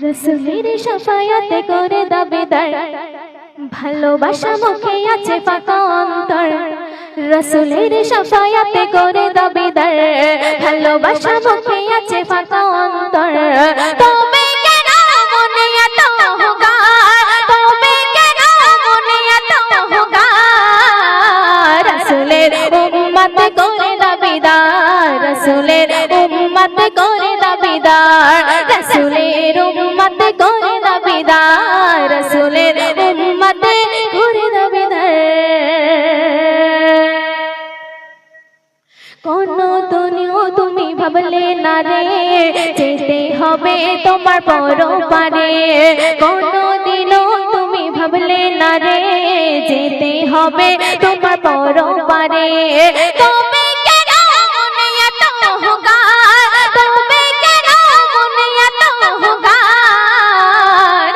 রসুলের শাফায়াতে করে দাবিদার, ভালোবাসা মুখে আছে ফাঁকা অন্তর। রসুলের শাফায়াতে করে দাবিদার, ভালোবাসা মুখে আছে ফাঁকা অন্তর। তবে কেন মনে এত অহংকার, তবে কেন মনে এত অহংকার। রসুলের উম্মত করে দাবিদার, রসুলের উম্মত করে দাবিদার, রসুলের উম্মত করে দাবিদার, রসুলের উম্মত করে দাবিদার। কোন দুনিয়া তুমি ভাবলে না রে, যেতে হবে তোমার পরপারে। কোন দিনও তুমি ভাবলে না রে, যেতে হবে তোমার পরপারে। তবে কেন মনে এত অহংকার, তবে কেন মনে এত অহংকার।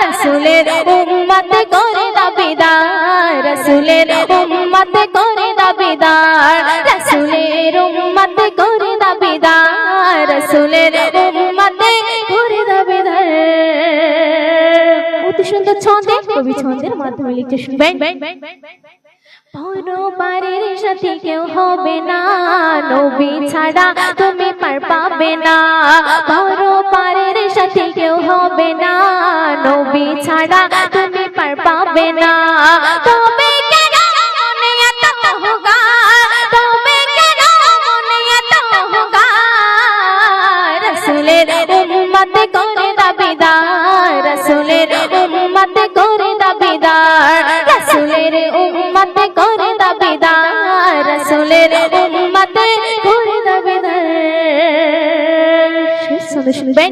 রসুলের উম্মত করে দাবিদার, রসুলের উম্মত করে দাবিদার, রসুলের উম্মত করে দাবিদার, রসুলের উম্মত করে দাবিদার। অতি সুন্দর ছন্দে কবি ছন্দের মাধ্যমে লিখতে শুনবেন। পরপারের সাথী কেউ হবে না, নবী ছাড়া তুমি পার পাবে না। পরপারের সাথী কেউ হবে না, নবী ছাড়া তুমি পার পাবে না। তবে কেন মনে এত অহংকার, তবে কেন মনে এত অহংকার। রসুলের উম্মত করে দাবিদার, রসুলের উম্মত করে দাবিদার, রসুলের উম্মত করে দাবিদার, রসুলের উম্মত করে দাবিদার। শুনবেন।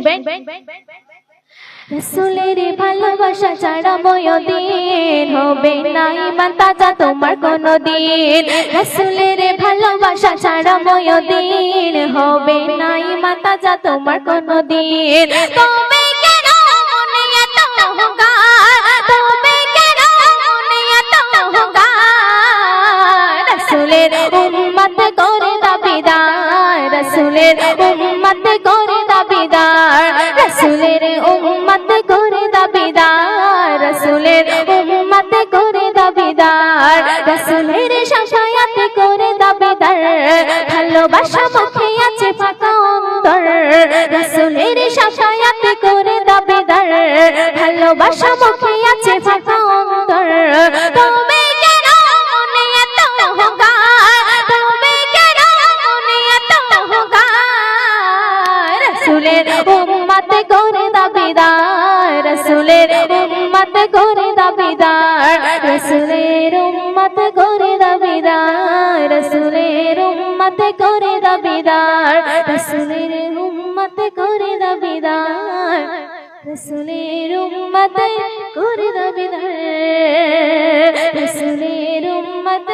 রসুলের ভালোবাসা ছাড়া ময়দিন হবে না ঈমান তাজা তোমার কোনদিন। রসুলের ভালোবাসা ছাড়া ময়দিন হবে না ঈমান তাজা তোমার কোনদিন। তবে কেন মনে এত অহংকার, তবে কেন মনে এত অহংকার। রসুলের উম্মত করে দাবিদার, রসুলের উম্মত করে দাবিদার, রসুলের উম্মত করে দাবিদার, রসুলের উম্মত করে দাবিদার, রসুলের শাফায়াত করে দাবিদার, ভালোবাসা মুখে আছে ফাঁকা অন্তর। রসুলের শাফায়াত করে দাবিদার, ভালোবাসা মুখে আছে ফাঁকা অন্তর। তবে কেন মনে এত অহংকার, তবে কেন মনে এত অহংকার। রসুলের উম্মত করে দাবিদার, রসুলের উম্মত করে দাবিদার, রসুলের উম্মত করে দাবিদার, রসুলের উম্মত করে দাবিদার, রসুলের উম্মত করে দাবিদার, রসুলের উম্মত করে দাবিদার, রসুলের উম্মত